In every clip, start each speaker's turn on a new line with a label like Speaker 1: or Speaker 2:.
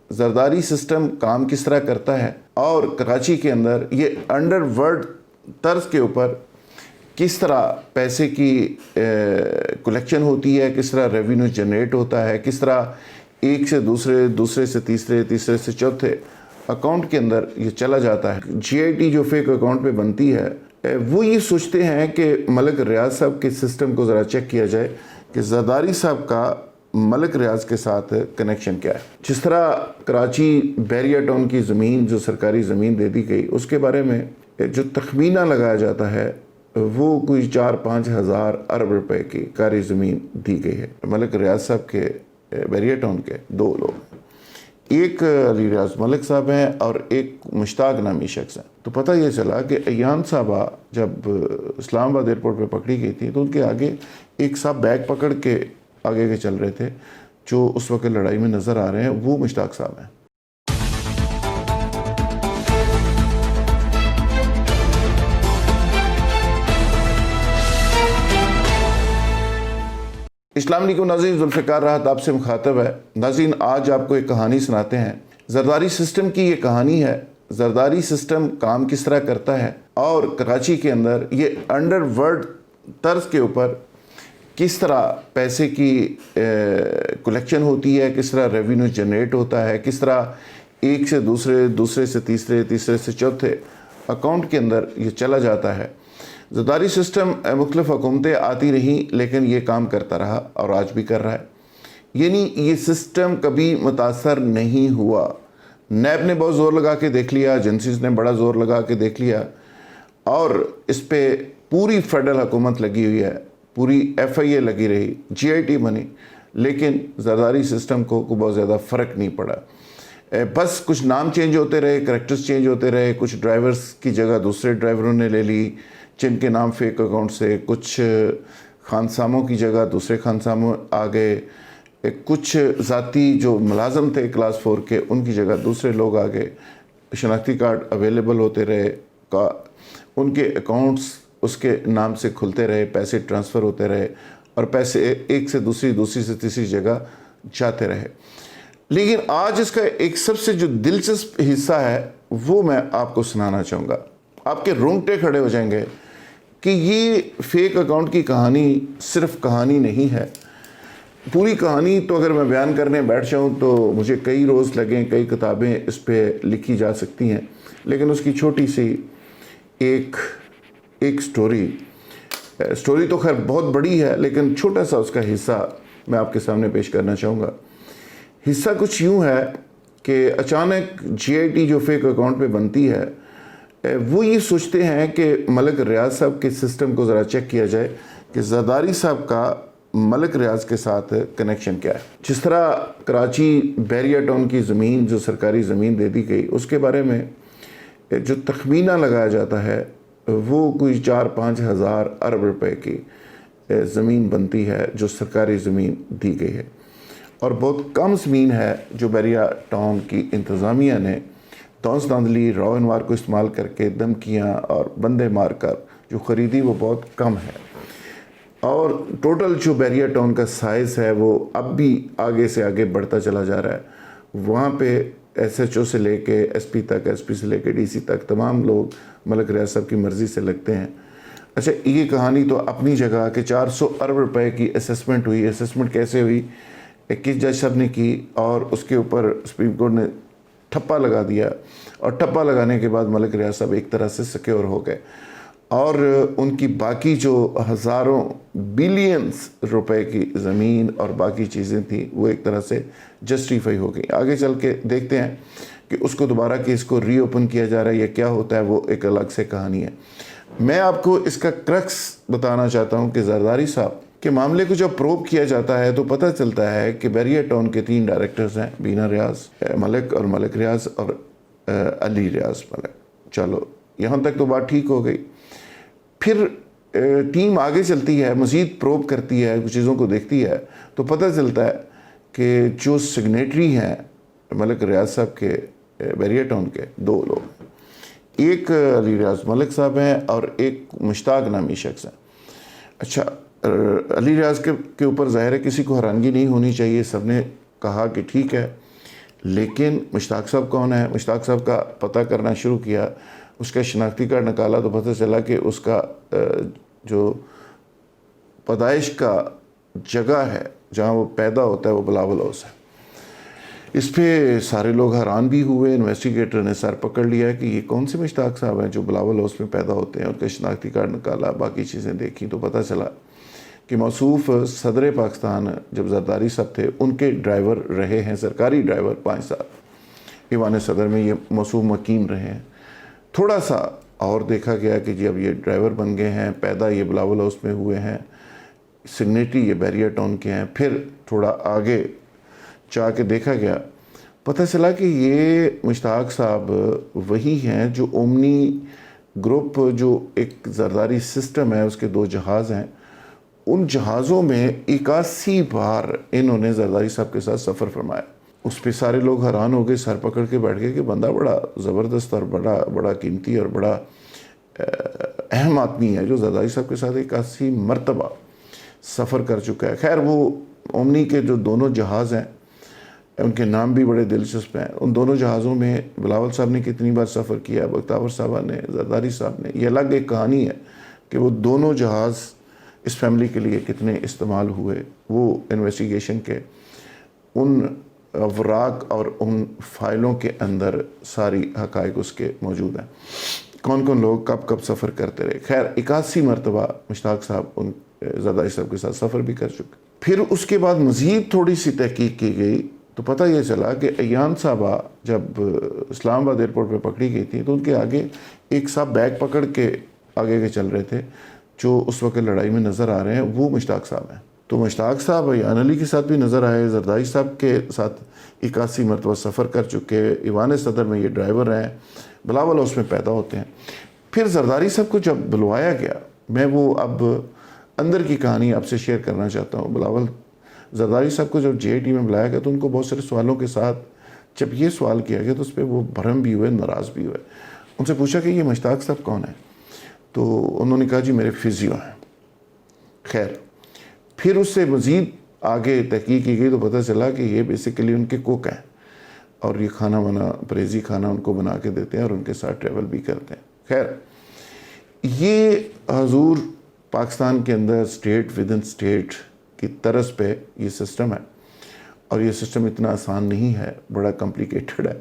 Speaker 1: Zardari system کام کس طرح کرتا ہے اور کراچی کے اندر یہ انڈر ورلڈ طرز کے اوپر کس طرح پیسے کی کلیکشن ہوتی ہے، کس طرح ریونیو جنریٹ ہوتا ہے، کس طرح ایک سے دوسرے، دوسرے سے تیسرے، تیسرے سے چوتھے اکاؤنٹ کے اندر یہ چلا جاتا ہے۔ جی آئی ٹی جو فیک اکاؤنٹ پہ بنتی ہے وہ یہ سوچتے ہیں کہ ملک ریاض صاحب کے سسٹم کو ذرا چیک کیا جائے کہ زرداری صاحب کا ملک ریاض کے ساتھ کنیکشن کیا ہے۔ جس طرح کراچی بیریا ٹاؤن کی زمین جو سرکاری زمین دے دی گئی، اس کے بارے میں جو تخمینہ لگایا جاتا ہے وہ کوئی 4-5 ہزار ارب روپے کی کاری زمین دی گئی ہے۔ ملک ریاض صاحب کے بیریا ٹاؤن کے 2 لوگ، ایک علی ریاض ملک صاحب ہیں اور ایک مشتاق نامی شخص ہیں۔ تو پتہ یہ چلا کہ ایان صاحبہ جب اسلام آباد ایئرپورٹ پہ پکڑی گئی تھی تو ان کے آگے ایک صاحب بیگ پکڑ کے آگے کے چل رہے تھے، جو اس وقت لڑائی میں نظر آ رہے ہیں، وہ مشتاق صاحب ہیں۔ السلام علیکم ناظرین، ذوالفقار راحت آپ سے مخاطب ہے۔ ناظرین، آج آپ کو ایک کہانی سناتے ہیں۔ زرداری سسٹم کی یہ کہانی ہے، زرداری سسٹم کام کس طرح کرتا ہے اور کراچی کے اندر یہ انڈر ورلڈ طرز کے اوپر کس طرح پیسے کی کلیکشن ہوتی ہے، کس طرح ریونیو جنریٹ ہوتا ہے، کس طرح ایک سے دوسرے، دوسرے سے تیسرے، تیسرے سے چوتھے اکاؤنٹ کے اندر یہ چلا جاتا ہے۔ زرداری سسٹم مختلف حکومتیں آتی رہیں لیکن یہ کام کرتا رہا اور آج بھی کر رہا ہے، یعنی یہ سسٹم کبھی متاثر نہیں ہوا۔ نیب نے بہت زور لگا کے دیکھ لیا، ایجنسیز نے بڑا زور لگا کے دیکھ لیا اور اس پہ پوری فیڈرل حکومت لگی ہوئی ہے، پوری ایف آئی اے لگی رہی، جی آئی ٹی بنی، لیکن زرداری سسٹم کو بہت زیادہ فرق نہیں پڑا۔ بس کچھ نام چینج ہوتے رہے، کریکٹرز چینج ہوتے رہے، کچھ ڈرائیورز کی جگہ دوسرے ڈرائیوروں نے لے لی جن کے نام فیک اکاؤنٹ سے، کچھ خانساموں کی جگہ دوسرے خانساموں آ گئے، کچھ ذاتی جو ملازم تھے کلاس 4 کے ان کی جگہ دوسرے لوگ آ گئے، شناختی کارڈ اویلیبل ہوتے رہے، ان کے اکاؤنٹس اس کے نام سے کھلتے رہے، پیسے ٹرانسفر ہوتے رہے اور پیسے ایک سے دوسری، دوسری سے تیسری جگہ جاتے رہے۔ لیکن آج اس کا ایک سب سے جو دلچسپ حصہ ہے وہ میں آپ کو سنانا چاہوں گا، آپ کے رونگٹے کھڑے ہو جائیں گے کہ یہ فیک اکاؤنٹ کی کہانی صرف کہانی نہیں ہے۔ پوری کہانی تو اگر میں بیان کرنے بیٹھ جاؤں تو مجھے کئی روز لگیں، کئی کتابیں اس پہ لکھی جا سکتی ہیں، لیکن اس کی چھوٹی سی ایک سٹوری تو خیر بہت بڑی ہے، لیکن چھوٹا سا اس کا حصہ میں آپ کے سامنے پیش کرنا چاہوں گا۔ حصہ کچھ یوں ہے کہ اچانک جی آئی ٹی جو فیک اکاؤنٹ پہ بنتی ہے وہ یہ سوچتے ہیں کہ ملک ریاض صاحب کے سسٹم کو ذرا چیک کیا جائے کہ زرداری صاحب کا ملک ریاض کے ساتھ کنیکشن کیا ہے۔ جس طرح کراچی بیریا ٹاؤن کی زمین جو سرکاری زمین دے دی گئی، اس کے بارے میں جو تخمینہ لگایا جاتا ہے وہ کوئی 4-5 ہزار ارب روپے کی زمین بنتی ہے جو سرکاری زمین دی گئی ہے، اور بہت کم زمین ہے جو بیریا ٹاؤن کی انتظامیہ نے دانس دھاندلی، راؤ انوار کو استعمال کر کے دھمکیاں اور بندے مار کر جو خریدی وہ بہت کم ہے۔ اور ٹوٹل جو بیریا ٹاؤن کا سائز ہے وہ اب بھی آگے سے آگے بڑھتا چلا جا رہا ہے۔ وہاں پہ ایس ایچ او سے لے کے ایس پی تک، ایس پی سے لے کے ڈی سی تک تمام لوگ ملک ریاض صاحب کی مرضی سے لگتے ہیں۔ اچھا، یہ کہانی تو اپنی جگہ کہ 400 ارب روپے کی اسیسمنٹ ہوئی۔ اسیسمنٹ کیسے ہوئی؟ کس جج صاحب نے کی اور اس کے اوپر سپریم کورٹ نے ٹھپا لگا دیا، اور ٹھپا لگانے کے بعد ملک ریاض صاحب ایک طرح سے سیکیور ہو گئے، اور ان کی باقی جو ہزاروں بلینز روپے کی زمین اور باقی چیزیں تھیں وہ ایک طرح سے جسٹیفائی ہو گئی۔ آگے چل کے دیکھتے ہیں کہ اس کو دوبارہ کیس کو ری اوپن کیا جا رہا ہے یا کیا ہوتا ہے، وہ ایک الگ سے کہانی ہے۔ میں آپ کو اس کا کرکس بتانا چاہتا ہوں کہ زرداری صاحب کے معاملے کو جب پروب کیا جاتا ہے تو پتہ چلتا ہے کہ بیریا ٹاؤن کے 3 ڈائریکٹرز ہیں، بینا ریاض ملک اور ملک ریاض اور علی ریاض ملک۔ چلو یہاں تک تو بات ٹھیک ہو گئی۔ پھر ٹیم آگے چلتی ہے، مزید پروب کرتی ہے، کچھ چیزوں کو دیکھتی ہے تو پتہ چلتا ہے کہ جو سگنیٹری ہیں ملک ریاض صاحب کے بیریا ٹاؤن کے 2 لوگ، ایک علی ریاض ملک صاحب ہیں اور ایک مشتاق نامی شخص ہیں۔ اچھا، علی ریاض کے اوپر ظاہر ہے کسی کو حیرانگی نہیں ہونی چاہیے، سب نے کہا کہ ٹھیک ہے، لیکن مشتاق صاحب کون ہے؟ مشتاق صاحب کا پتہ کرنا شروع کیا، اس کا شناختی کارڈ نکالا تو پتہ چلا کہ اس کا جو پیدائش کا جگہ ہے جہاں وہ پیدا ہوتا ہے وہ بلاول ہاؤس ہے۔ اس پہ سارے لوگ حیران بھی ہوئے، انویسٹیگیٹر نے سر پکڑ لیا کہ یہ کون سے مشتاق صاحب ہیں جو بلاول ہاؤس میں پیدا ہوتے ہیں۔ ان کا شناختی کارڈ نکالا، باقی چیزیں دیکھی تو پتہ چلا کہ موصوف صدر پاکستان جب زرداری صاحب تھے ان کے ڈرائیور رہے ہیں، سرکاری ڈرائیور 5 سال ایوان صدر میں یہ موصوف مقیم رہے ہیں۔ تھوڑا سا اور دیکھا گیا کہ جی اب یہ ڈرائیور بن گئے ہیں، پیدا یہ بلاول ہاؤس میں ہوئے ہیں، سگنیٹری یہ بیریا ٹاؤن کے ہیں۔ پھر تھوڑا آگے جا کے دیکھا گیا، پتہ چلا کہ یہ مشتاق صاحب وہی ہیں جو اومنی گروپ، جو ایک زرداری سسٹم ہے، اس کے 2 جہاز ہیں، ان جہازوں میں 81 بار انہوں نے زرداری صاحب کے ساتھ سفر فرمایا۔ اس پہ سارے لوگ حیران ہو گئے، سر پکڑ کے بیٹھ گئے کہ بندہ بڑا زبردست اور بڑا قیمتی اور بڑا اہم آدمی ہے جو زرداری صاحب کے ساتھ 81 مرتبہ سفر کر چکا ہے۔ خیر وہ اومنی کے جو دونوں جہاز ہیں ان کے نام بھی بڑے دلچسپ ہیں۔ ان دونوں جہازوں میں بلاول صاحب نے کتنی بار سفر کیا، بختیور صاحب نے، زرداری صاحب نے، یہ الگ ایک کہانی ہے کہ وہ دونوں جہاز اس فیملی کے لیے کتنے استعمال ہوئے۔ وہ انویسٹیگیشن کے ان اوراق اور ان فائلوں کے اندر ساری حقائق اس کے موجود ہیں، کون کون لوگ کب کب سفر کرتے رہے۔ خیر 81 مرتبہ مشتاق صاحب ان زرداری صاحب کے ساتھ سفر بھی کر چکے۔ پھر اس کے بعد مزید تھوڑی سی تحقیق کی گئی تو پتہ یہ چلا کہ ایان صاحبہ جب اسلام آباد ایئرپورٹ پہ پکڑی گئی تھی تو ان کے آگے ایک صاحب بیگ پکڑ کے آگے کے چل رہے تھے، جو اس وقت لڑائی میں نظر آ رہے ہیں وہ مشتاق صاحب ہیں۔ تو مشتاق صاحب ایان علی کے ساتھ بھی نظر آئے، زرداری صاحب کے ساتھ 81 مرتبہ سفر کر چکے، ایوان صدر میں یہ ڈرائیور ہیں، بلاول ہاؤس میں پیدا ہوتے ہیں۔ پھر زرداری صاحب کو جب بلوایا گیا، میں وہ اب اندر کی کہانی آپ سے شیئر کرنا چاہتا ہوں۔ زرداری صاحب کو جب JIT میں بلایا گیا تو ان کو بہت سارے سوالوں کے ساتھ جب یہ سوال کیا گیا تو اس پہ وہ بھرم بھی ہوئے، ناراض بھی ہوئے۔ ان سے پوچھا کہ یہ مشتاق صاحب کون ہیں؟ تو انہوں نے کہا جی میرے فزیو ہیں۔ خیر پھر اس سے مزید آگے تحقیق کی گئی تو پتہ چلا کہ یہ بیسیکلی ان کے کوک ہیں اور یہ کھانا پریزی کھانا ان کو بنا کے دیتے ہیں اور ان کے ساتھ ٹریول بھی کرتے ہیں۔ خیر یہ حضور پاکستان کے another state with in state کی طرز پہ یہ سسٹم ہے، اور یہ سسٹم اتنا آسان نہیں ہے، بڑا کمپلیکیٹڈ ہے۔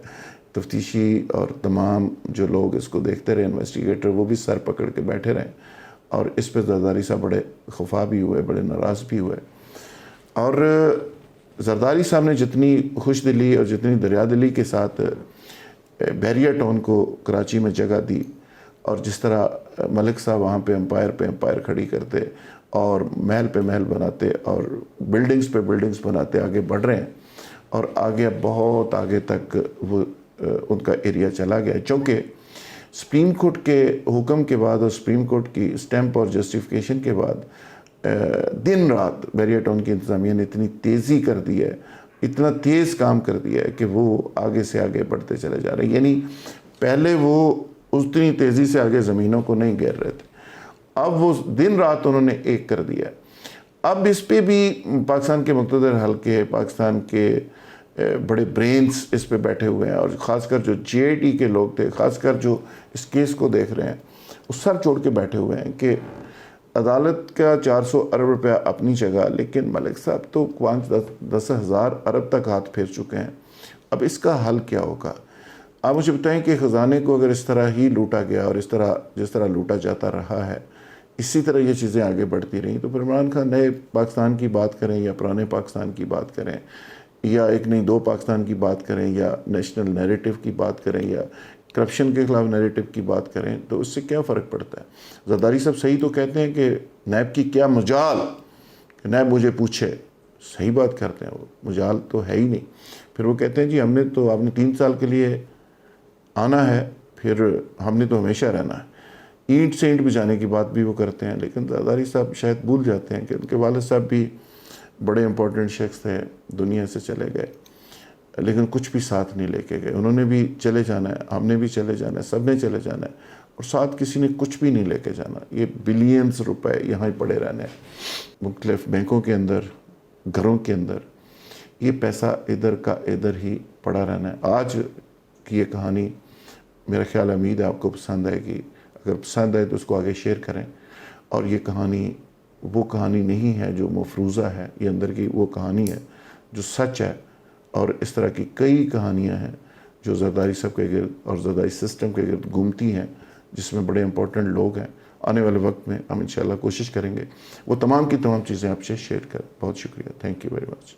Speaker 1: تفتیشی اور تمام جو لوگ اس کو دیکھتے رہے، انویسٹیگیٹر، وہ بھی سر پکڑ کے بیٹھے رہے، اور اس پہ زرداری صاحب بڑے خفا بھی ہوئے، بڑے ناراض بھی ہوئے۔ اور زرداری صاحب نے جتنی خوش دلی اور جتنی دریا دلی کے ساتھ بیریا ٹاؤن کو کراچی میں جگہ دی، اور جس طرح ملک صاحب وہاں پہ امپائر کھڑی کرتے اور محل پہ محل بناتے اور بلڈنگز پہ بلڈنگز بناتے آگے بڑھ رہے ہیں، اور آگے بہت آگے تک وہ ان کا ایریا چلا گیا، چونکہ سپریم کورٹ کے حکم کے بعد اور سپریم کورٹ کی سٹیمپ اور جسٹیفیکیشن کے بعد دن رات بیریا ٹاؤن کی انتظامیہ نے اتنی تیزی کر دی ہے، اتنا تیز کام کر دیا ہے کہ وہ آگے سے آگے بڑھتے چلے جا رہے ہیں۔ یعنی پہلے وہ اتنی تیزی سے آگے زمینوں کو نہیں گھیر رہے تھے، اب وہ دن رات انہوں نے ایک کر دیا ہے۔ اب اس پہ بھی پاکستان کے مقتدر حلقے، پاکستان کے بڑے برینز اس پہ بیٹھے ہوئے ہیں، اور خاص کر جو JIT کے لوگ تھے، خاص کر جو اس کیس کو دیکھ رہے ہیں، وہ سر چھوڑ کے بیٹھے ہوئے ہیں کہ عدالت کا 400 ارب روپیہ اپنی جگہ، لیکن ملک صاحب تو 10,000 ارب تک ہاتھ پھیر چکے ہیں، اب اس کا حل کیا ہوگا؟ آپ مجھے بتائیں کہ خزانے کو اگر اس طرح ہی لوٹا گیا اور جس طرح لوٹا جاتا رہا ہے، اسی طرح یہ چیزیں آگے بڑھتی رہیں، تو پھر عمران خان نئے پاکستان کی بات کریں یا پرانے پاکستان کی بات کریں، یا ایک نہیں 2 پاکستان کی بات کریں، یا نیشنل نیریٹو کی بات کریں، یا کرپشن کے خلاف نیریٹو کی بات کریں، تو اس سے کیا فرق پڑتا ہے؟ زرداری صاحب صحیح تو کہتے ہیں کہ نیب کی کیا مجال کہ نیب مجھے پوچھے، صحیح بات کرتے ہیں، وہ مجال تو ہے ہی نہیں۔ پھر وہ کہتے ہیں جی آپ نے 3 سال کے لیے آنا ہے، پھر ہم نے تو ہمیشہ رہنا ہے، اینٹ سے اینٹ بجانے کی بات بھی وہ کرتے ہیں۔ لیکن زرداری صاحب شاید بھول جاتے ہیں کہ ان کے والد صاحب بھی بڑے امپورٹنٹ شخص تھے، دنیا سے چلے گئے، لیکن کچھ بھی ساتھ نہیں لے کے گئے۔ انہوں نے بھی چلے جانا ہے، ہم نے بھی چلے جانا ہے، سب نے چلے جانا ہے، اور ساتھ کسی نے کچھ بھی نہیں لے کے جانا۔ یہ بلینز روپے یہاں ہی پڑے رہنے ہیں، مختلف بینکوں کے اندر، گھروں کے اندر، یہ پیسہ ادھر کا ادھر ہی پڑھا رہنا ہے۔ آج کی یہ کہانی میرا خیال امید ہے آپ کو پسند آئے گی، اگر پسند آئے تو اس کو آگے شیئر کریں۔ اور یہ کہانی وہ کہانی نہیں ہے جو مفروضہ ہے، یہ اندر کی وہ کہانی ہے جو سچ ہے، اور اس طرح کی کئی کہانیاں ہیں جو زرداری صاحب کے گرد اور زرداری سسٹم کے گرد گھومتی ہیں، جس میں بڑے امپورٹنٹ لوگ ہیں۔ آنے والے وقت میں ہم انشاءاللہ کوشش کریں گے وہ تمام کی تمام چیزیں آپ سے شیئر کریں۔ بہت شکریہ، تھینک یو ویری مچ۔